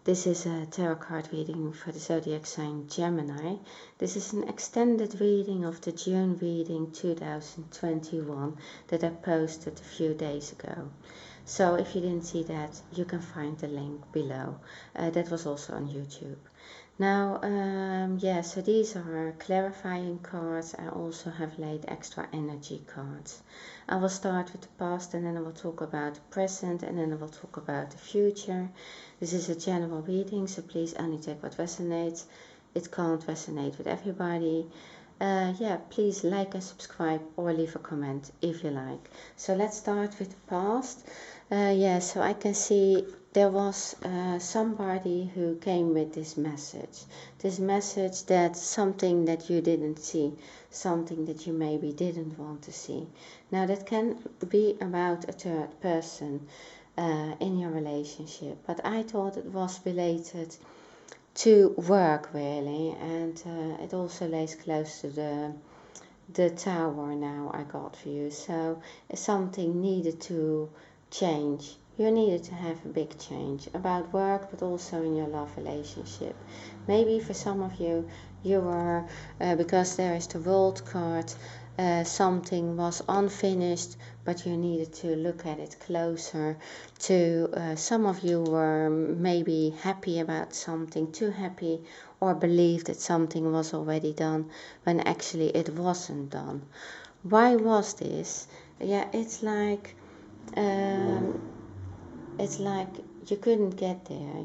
This is a tarot card reading for the zodiac sign Gemini. This is an extended reading of the June reading 2021 that I posted a few days ago. So if you didn't see that, you can find the link below. That was also on YouTube. Now, so these are clarifying cards. I also have laid extra energy cards. I will start with the past, and then I will talk about the present, and then I will talk about the future. This is a general reading, so please only take what resonates. It can't resonate with everybody. Please like and subscribe or leave a comment if you like. So let's start with the past. So I can see there was somebody who came with this message that something that you didn't see, something that you maybe didn't want to see. Now that can be about a third person in your relationship, but I thought it was related to work really, and it also lays close to the tower now I got for you. So something needed to change. You needed to have a big change about work, but also in your love relationship. Maybe for some of you, you were, because there is the World card, something was unfinished, but you needed to look at it closer. Some of you were maybe happy about something, too happy, or believed that something was already done when actually it wasn't done. Why was this? It's like you couldn't get there.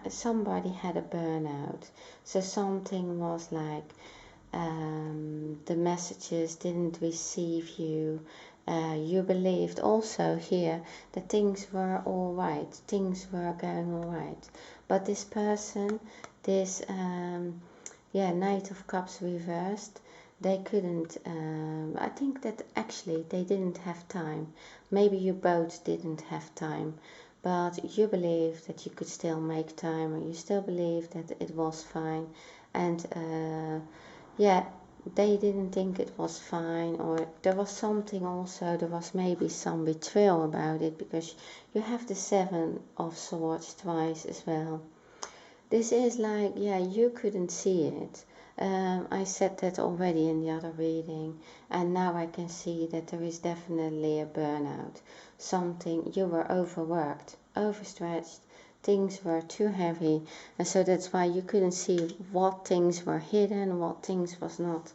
Somebody had a burnout, so something was like the messages didn't receive you. You believed also here that things were all right, things were going all right, but this person, this Knight of Cups reversed, they couldn't, I think that actually they didn't have time. Maybe you both didn't have time, but you believed that you could still make time, or you still believed that it was fine, and they didn't think it was fine, or there was something also, there was maybe some betrayal about it, because you have the Seven of Swords twice as well. This is like, you couldn't see it. I said that already in the other reading, and now I can see that there is definitely a burnout. Something, you were overworked, overstretched, things were too heavy, and so that's why you couldn't see what things were hidden, what things was not,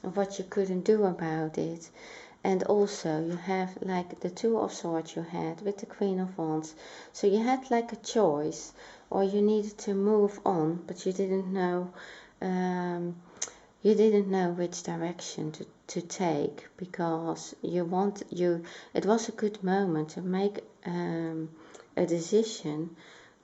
what you couldn't do about it. And also you have like the Two of Swords you had with the Queen of Wands. So you had like a choice, or you needed to move on, but you didn't know which direction to take, because it was a good moment to make a decision,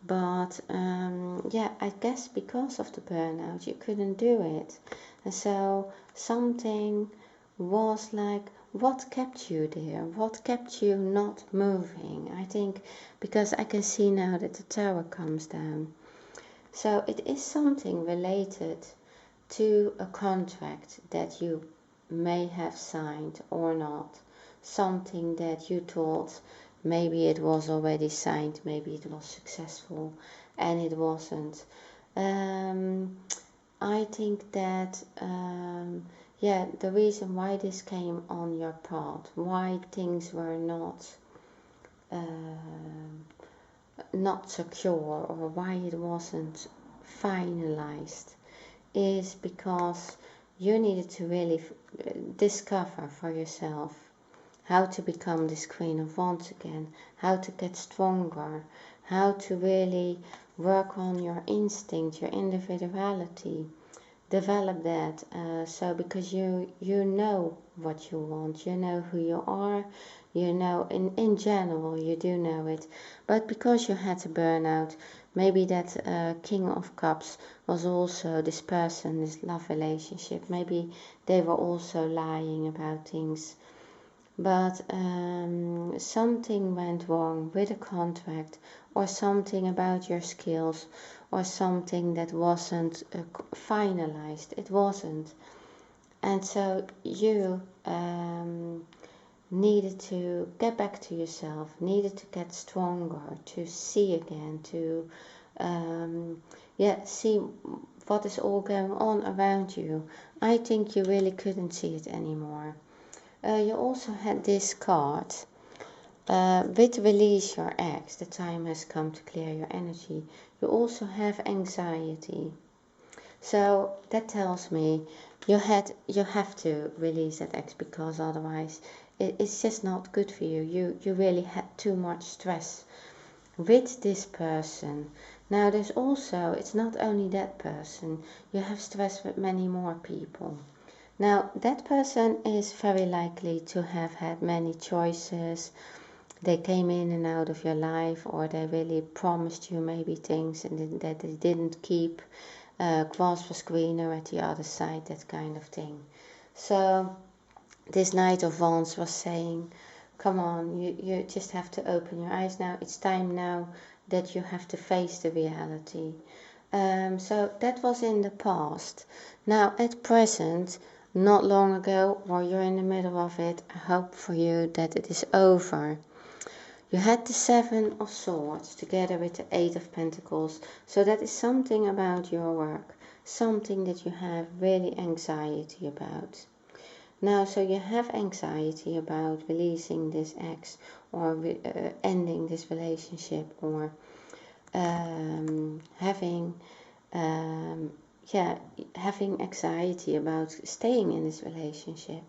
but I guess because of the burnout you couldn't do it. And so something was like, what kept you there? What kept you not moving? I think because I can see now that the tower comes down. So it is something related to a contract that you may have signed or not. Something that you thought maybe it was already signed, maybe it was successful, and it wasn't. I think that the reason why this came on your path, why things were not secure, or why it wasn't finalized, is because you needed to really discover for yourself how to become this Queen of Wands again, how to get stronger, how to really work on your instinct, your individuality, develop that. So because you know what you want, you know who you are, you know in general you do know it, but because you had a burnout, maybe that King of Cups was also this person, this love relationship, maybe they were also lying about things, but something went wrong with a contract, or something about your skills, or something that wasn't finalized. It wasn't. And so you needed to get back to yourself, needed to get stronger, to see again, to see what is all going on around you. I think you really couldn't see it anymore. You also had this card, with release your ex, the time has come to clear your energy. You also have anxiety. So that tells me you have to release that ex, because otherwise it's just not good for you. You really had too much stress with this person. Now there's also, it's not only that person, you have stress with many more people. Now that person is very likely to have had many choices. They came in and out of your life, or they really promised you maybe things and that they didn't keep. Grass was greener at the other side, that kind of thing. So this Knight of Wands was saying, come on, you just have to open your eyes now. It's time now that you have to face the reality. So that was in the past. Now at present, not long ago, or you're in the middle of it, I hope for you that it is over. You had the Seven of Swords together with the Eight of Pentacles. So that is something about your work, something that you have really anxiety about. Now, so you have anxiety about releasing this ex, or ending this relationship, or having anxiety about staying in this relationship,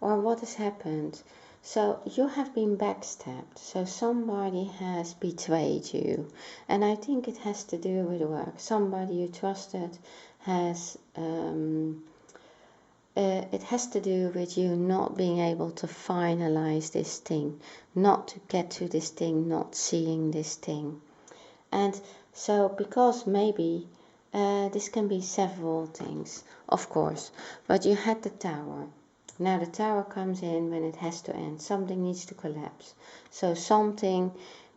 or what has happened. So you have been backstabbed, so somebody has betrayed you, and I think it has to do with work. Somebody you trusted has, it has to do with you not being able to finalize this thing, not to get to this thing, not seeing this thing. And so, because maybe this can be several things, of course, but you had the Tower. Now the Tower comes in when it has to end. Something needs to collapse. So something,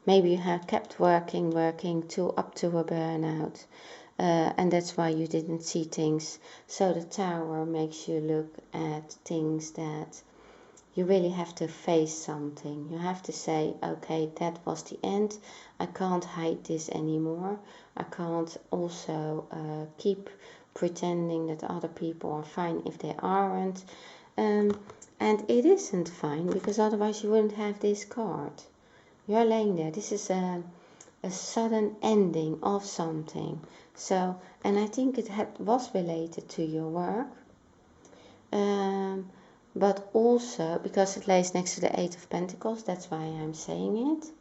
maybe you have kept working up to a burnout. And that's why you didn't see things. So the Tower makes you look at things that you really have to face something. You have to say, okay, that was the end. I can't hide this anymore. I can't also keep pretending that other people are fine if they aren't. And it isn't fine, because otherwise you wouldn't have this card. You're laying there. This is a sudden ending of something. So, and I think it was related to your work. But also, because it lays next to the Eight of Pentacles, that's why I'm saying it.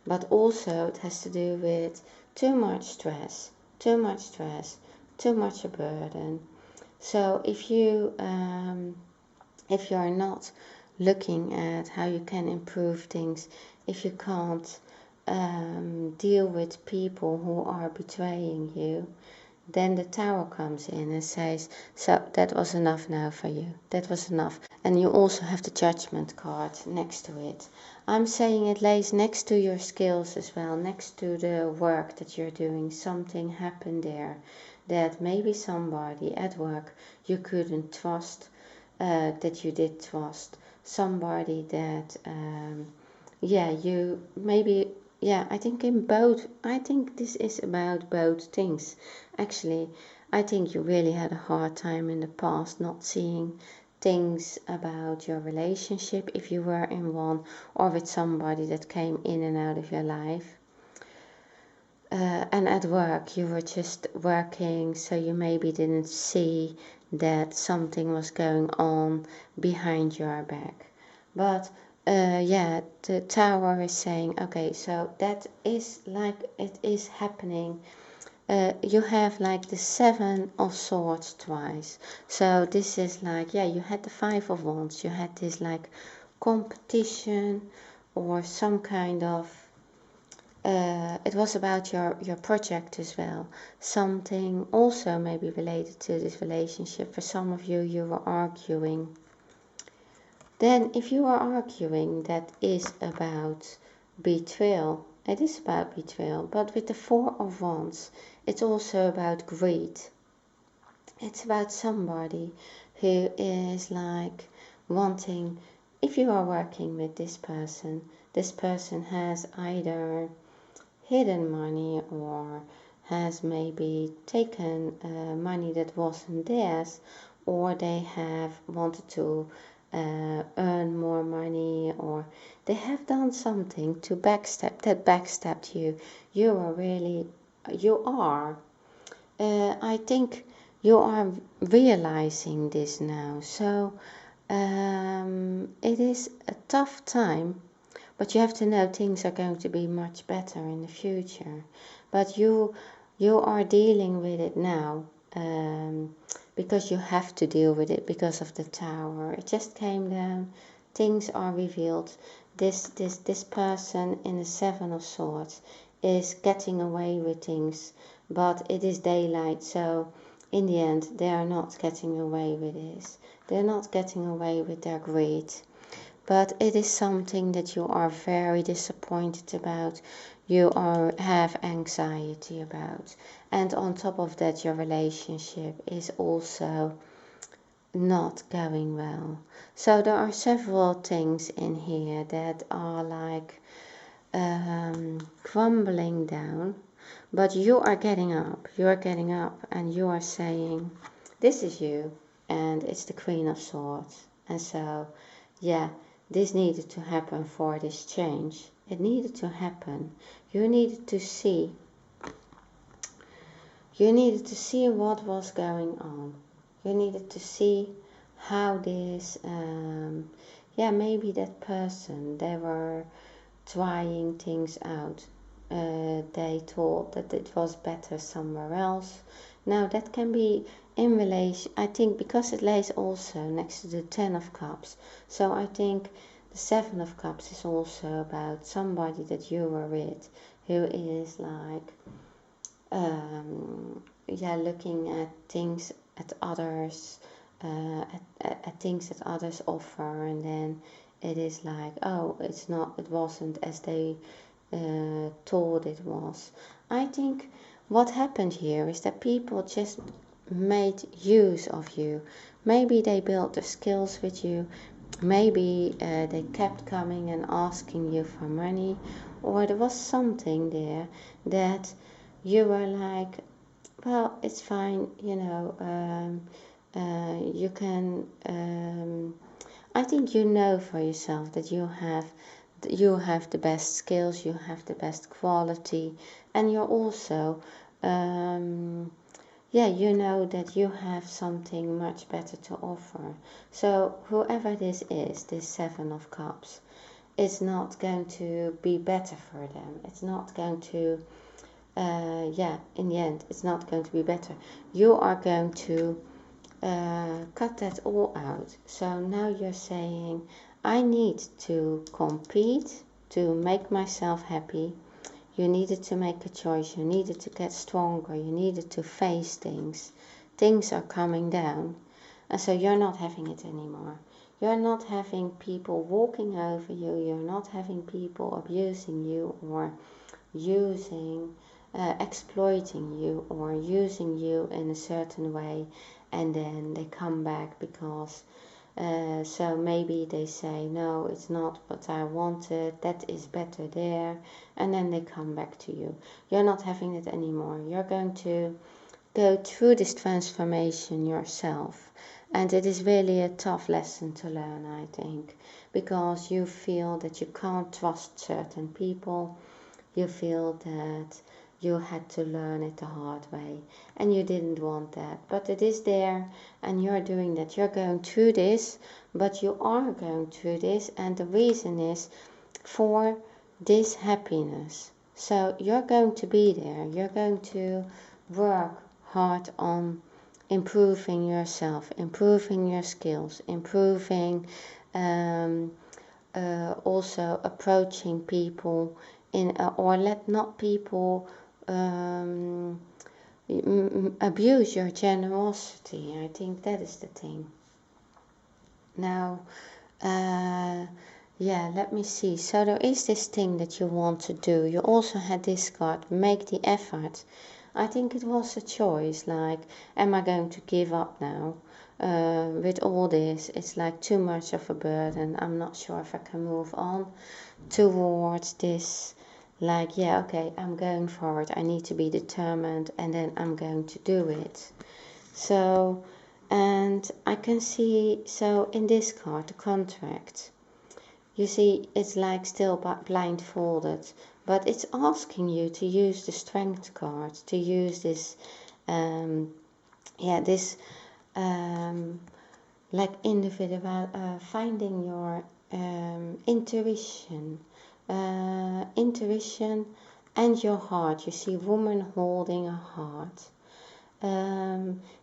But also it has to do with too much stress, too much a burden. So if you're not looking at how you can improve things, if you can't deal with people who are betraying you, then the Tower comes in and says, so that was enough now for you. That was enough. And you also have the Judgment card next to it. I'm saying it lays next to your skills as well, next to the work that you're doing. Something happened there, that maybe somebody at work you couldn't trust, that you did trust. Somebody that, you maybe, I think I think this is about both things. Actually, I think you really had a hard time in the past not seeing things about your relationship, if you were in one, or with somebody that came in and out of your life. And at work, you were just working, so you maybe didn't see that something was going on behind your back. But the Tower is saying, okay, so that is like it is happening. You have like the Seven of Swords twice. So this is like, you had the Five of Wands. You had this like competition, or some kind of, it was about your project as well. Something also maybe related to this relationship. For some of you, you were arguing. Then if you are arguing, that is about betrayal. It is about betrayal, but with the Four of Wands, it's also about greed. It's about somebody who is like wanting if you are working with this person has either hidden money or has maybe taken money that wasn't theirs, or they have wanted to earn more money, or they have done something to backstabbed you. I think you are realizing this now. So it is a tough time, but you have to know things are going to be much better in the future. But you are dealing with it now, because you have to deal with it because of the Tower. It just came down. Things are revealed. This person in the Seven of Swords is getting away with things, but it is daylight, so in the end they are not getting away with this. They're not getting away with their greed. But it is something that you are very disappointed about, you have anxiety about. And on top of that, your relationship is also not going well. So there are several things in here that are like crumbling down. But you are getting up. You are getting up and you are saying, this is you. And it's the Queen of Swords. And so, yeah, this needed to happen for this change. It needed to happen. You needed to see. You needed to see what was going on. You needed to see how this, maybe that person, they were trying things out. They thought that it was better somewhere else. Now that can be in relation, I think, because it lays also next to the Ten of Cups. So I think the Seven of Cups is also about somebody that you were with, who is like, looking at things at others, at things that others offer, and then it is like, oh, it wasn't as they thought it was. I think what happened here is that people just made use of you. Maybe they built the skills with you. Maybe they kept coming and asking you for money, or there was something there that you were like, well, it's fine, you can. I think you know for yourself that you have the best skills, you have the best quality, and you're also, you know that you have something much better to offer. So whoever this is, this Seven of Cups, it's not going to be better for them. It's not going to, in the end, it's not going to be better. You are going to cut that all out. So now you're saying, I need to compete to make myself happy. You needed to make a choice. You needed to get stronger. You needed to face things. Things are coming down. And so you're not having it anymore. You're not having people walking over you. You're not having people abusing you or exploiting you or using you in a certain way. And then they come back because so maybe they say, no, it's not what I wanted, that is better there, and then they come back to you. You're not having it anymore. You're going to go through this transformation yourself, and it is really a tough lesson to learn, I think, because you feel that you can't trust certain people. You feel that you had to learn it the hard way, and you didn't want that, but it is there, and you're doing that. You're going through this, but you are going through this, and the reason is for this happiness. So you're going to be there. You're going to work hard on improving yourself, improving your skills, improving also approaching people or let not people abuse your generosity. I think that is the thing. Now, let me see. So there is this thing that you want to do. You also had this card, make the effort. I think it was a choice, like, am I going to give up now? with all this, it's like too much of a burden. I'm not sure if I can move on towards this, like, yeah, okay, I'm going for it, I need to be determined, and then I'm going to do it. So, and I can see, so in this card, the contract, you see it's like still blindfolded, but it's asking you to use the strength card, to use this this like individual, finding your intuition and your heart. You see woman holding a heart.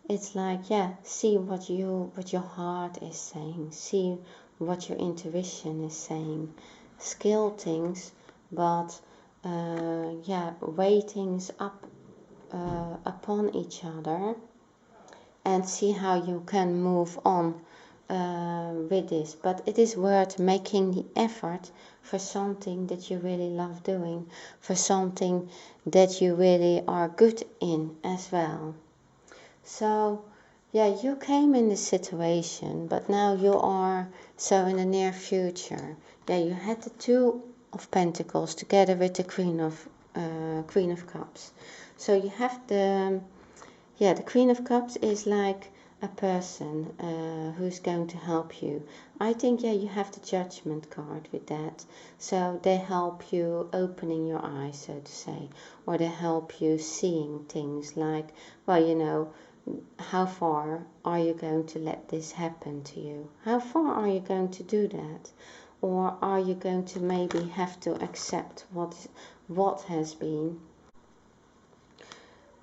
It's like, yeah, see what your heart is saying, see what your intuition is saying. Skill things, but weigh things up upon each other, and see how you can move on with this. But it is worth making the effort for something that you really love doing, for something that you really are good in as well. So, yeah, you came in this situation, but now you are, so in the near future, yeah, you had the Two of Pentacles together with the Queen of Cups. So you have the Queen of Cups is like a person who's going to help you. I think, you have the Judgment card with that. So they help you opening your eyes, so to say, or they help you seeing things like, well, how far are you going to let this happen to you? How far are you going to do that? Or are you going to maybe have to accept what has been?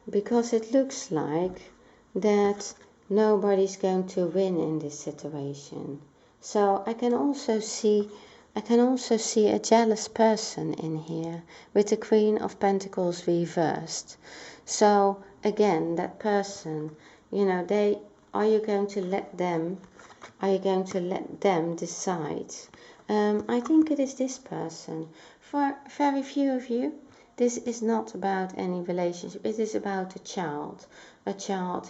Because it looks like that nobody's going to win in this situation. So I can also see a jealous person in here with the Queen of Pentacles reversed. So again, that person, are you going to let them decide? I think it is this person. For very few of you, this is not about any relationship. It is about a child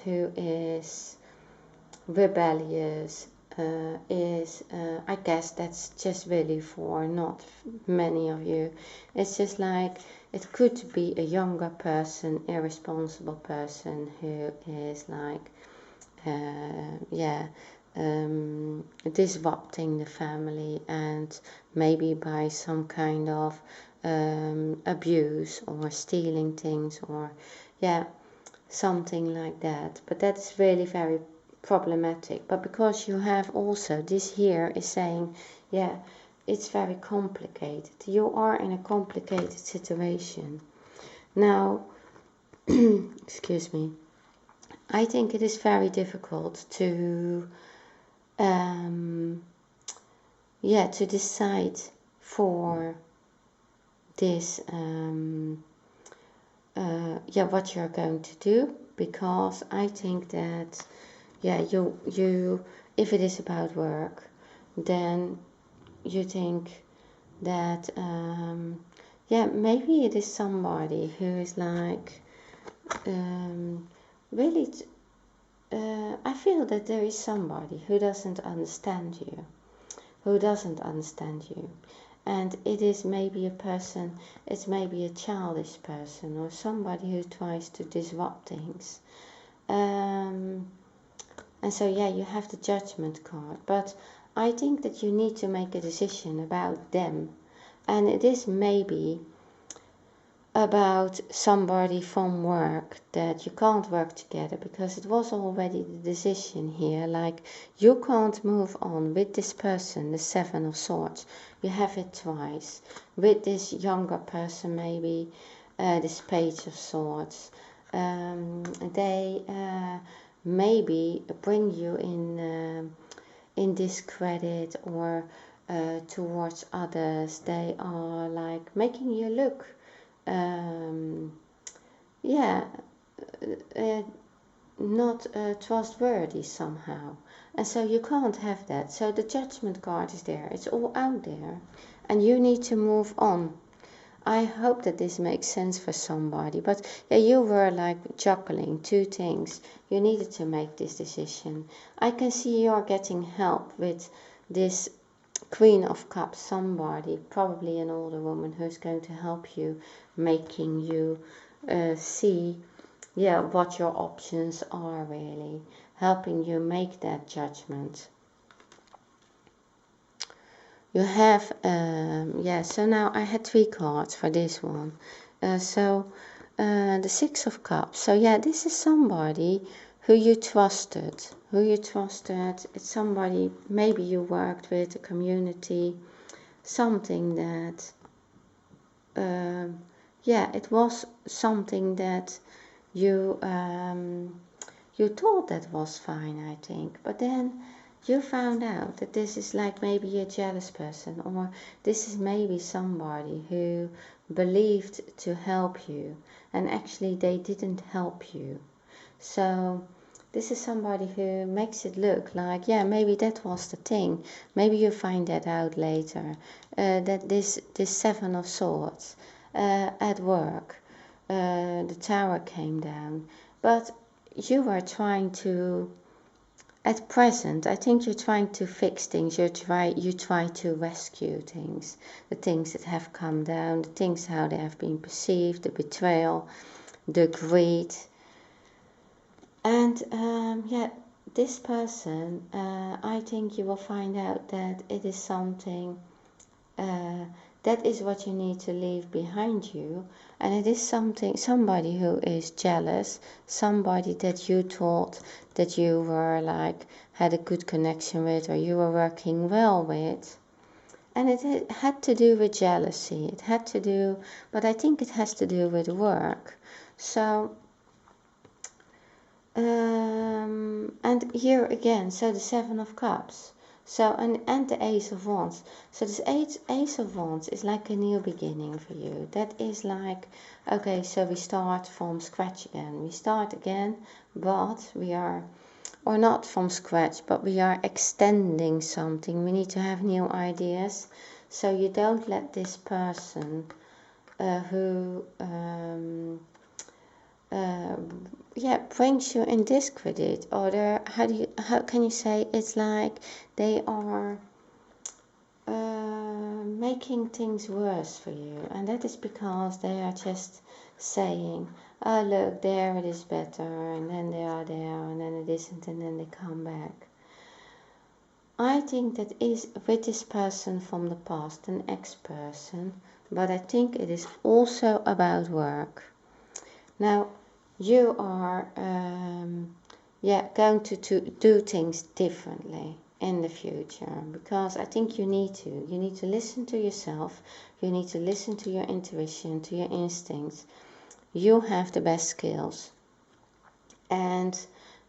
who is rebellious, I guess that's just really for not many of you. It's just like, it could be a younger person, irresponsible person who is like, disrupting the family, and maybe by some kind of abuse or stealing things, or something like that. But that's really very problematic. But because you have also this here is saying, it's very complicated. You are in a complicated situation. Now, excuse me, I think it is very difficult to to decide for this what you're going to do, because I think that you if it is about work, then you think that maybe it is somebody who is like really I feel that there is somebody who doesn't understand you, and it is maybe a person, it's maybe a childish person, or somebody who tries to disrupt things. And so you have the Judgment card, but I think that you need to make a decision about them, and it is maybe about somebody from work that you can't work together, because it was already the decision here, like you can't move on with this person, the Seven of Swords. You have it twice with this younger person, maybe this Page of Swords. They maybe bring you in discredit, or towards others. They are like making you look not trustworthy somehow, and so you can't have that. So the Judgment card is there, it's all out there, and you need to move on. I hope that this makes sense for somebody. But yeah, you were like juggling two things. You needed to make this decision. I can see you're getting help with this Queen of Cups, somebody, probably an older woman, who's going to help you, making you see, yeah, what your options are really, helping you make that judgment. You have, yeah, so now I had 3 cards for this one. The 6 of Cups. So yeah, this is somebody who you trusted. It's somebody maybe you worked with, a community, something that, yeah, it was something that you, you thought that was fine, I think. But then you found out that this is like maybe a jealous person, or this is maybe somebody who believed to help you and actually they didn't help you. So this is somebody who makes it look like, yeah, maybe that was the thing. Maybe you find that out later, that this 7 of Swords at work, the tower came down, but you were trying to, at present, I think you're trying to fix things. You try to rescue things, the things that have come down, the things how they have been perceived, the betrayal, the greed. And yeah, this person, I think you will find out that it is something, that is what you need to leave behind you. And it is somebody who is jealous, somebody that you thought that you were like, had a good connection with, or you were working well with. And it had to do with jealousy. It had to do, but I think it has to do with work. So, and here again, so the 7 of Cups. So, and the Ace of Wands. So this Ace of Wands is like a new beginning for you. That is like, okay, so we start from scratch again. We start again, but we are, or not from scratch, but we are extending something. We need to have new ideas. So you don't let this person who yeah, brings you in discredit, or how can you say, it's like they are making things worse for you, and that is because they are just saying, oh look, there it is better, and then they are there, and then it isn't, and then they come back. I think that is with this person from the past, an ex-person, but I think it is also about work. Now, you are yeah, going to do things differently in the future, because I think you need to listen to yourself, you need to listen to your intuition, to your instincts. You have the best skills, and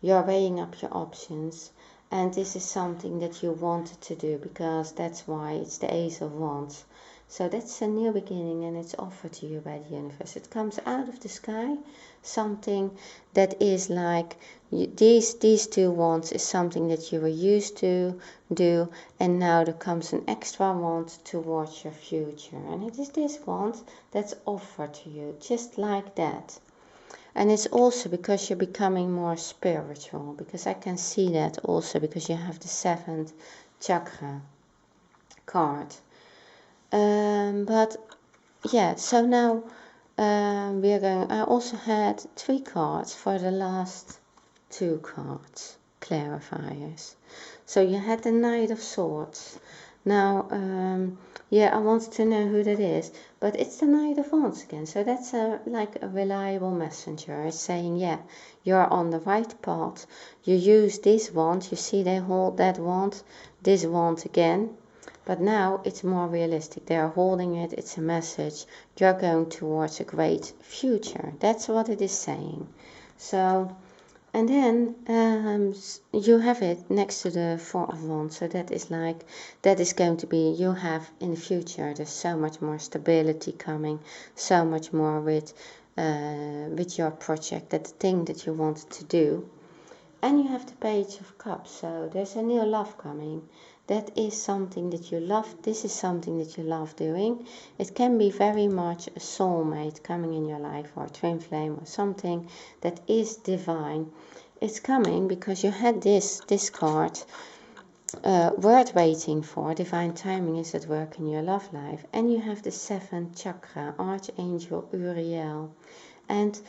you're weighing up your options, and this is something that you wanted to do, because that's why it's the Ace of Wands. So that's a new beginning, and it's offered to you by the universe. It comes out of the sky, something that is like, these 2 wands is something that you were used to do, and now there comes an extra wand towards your future. And it is this wand that's offered to you, just like that. And it's also because you're becoming more spiritual, because I can see that also because you have the 7th chakra card. But yeah, so now we are going, I also had 3 cards for the last 2 cards, clarifiers. So you had the Knight of Swords. Now, yeah, I wanted to know who that is, but it's the Knight of Wands again. So that's like a reliable messenger. It's saying, yeah, you're on the right path. You use this wand. You see they hold that wand, this wand again. But now it's more realistic. They are holding it. It's a message. You're going towards a great future. That's what it is saying. So, and then you have it next to the 4 of Wands. So that is like, that is going to be, you have in the future, there's so much more stability coming, so much more with your project, that thing that you wanted to do. And you have the Page of Cups. So there's a new love coming. that is something that you love. This is something that you love doing. It can be very much a soulmate coming in your life, or a twin flame, or something that is divine. It's coming because you had this card, word waiting for. Divine timing is at work in your love life. And you have the 7th chakra, Archangel Uriel. And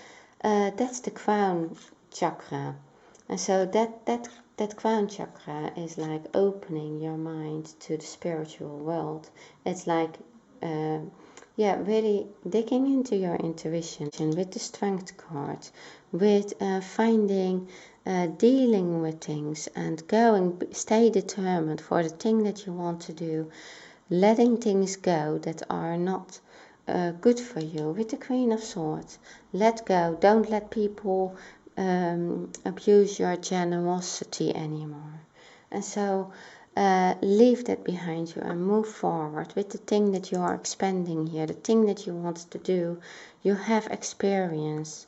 that's the crown chakra. And so that crown chakra is like opening your mind to the spiritual world. It's like, really digging into your intuition with the Strength card, with finding, dealing with things and stay determined for the thing that you want to do, letting things go that are not good for you. With the Queen of Swords, let go. Don't let people abuse your generosity anymore. And so leave that behind you and move forward with the thing that you are expanding here, the thing that you want to do. You have experience.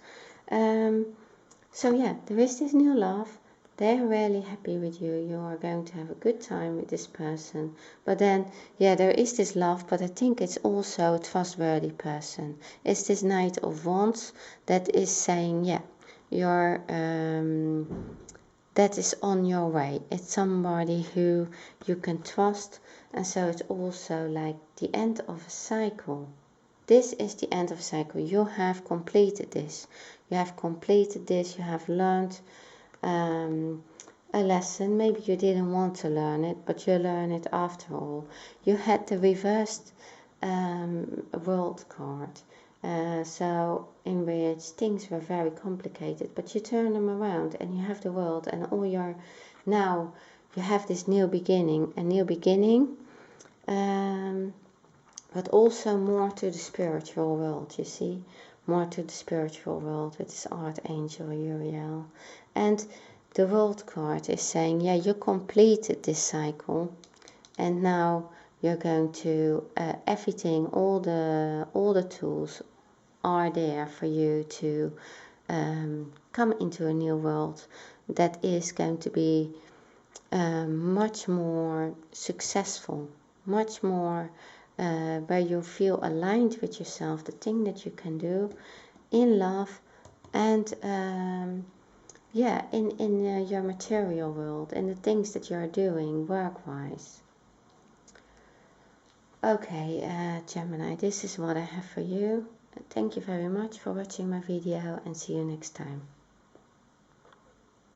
So yeah, there is this new love. They're really happy with you. You are going to have a good time with this person. But then, yeah, there is this love, but I think it's also a trustworthy person. It's this Knight of Wands that is saying, yeah, you're that is on your way. It's somebody who you can trust. And so it's also like the end of a cycle. This is the end of a cycle. You have completed this. You have completed this. You have learned a lesson. Maybe you didn't want to learn it, but you learn it after all. You had the reversed world card. So in which things were very complicated, but you turn them around and you have the world and all your, now you have this new beginning, but also more to the spiritual world, you see, more to the spiritual world with this Archangel Uriel. And the world card is saying, yeah, you completed this cycle and now you're going to, everything, all the tools are there for you to come into a new world that is going to be much more successful, much more where you feel aligned with yourself, the thing that you can do in love and in your material world and the things that you're doing work-wise. Okay, Gemini, this is what I have for you. Thank you very much for watching my video and see you next time.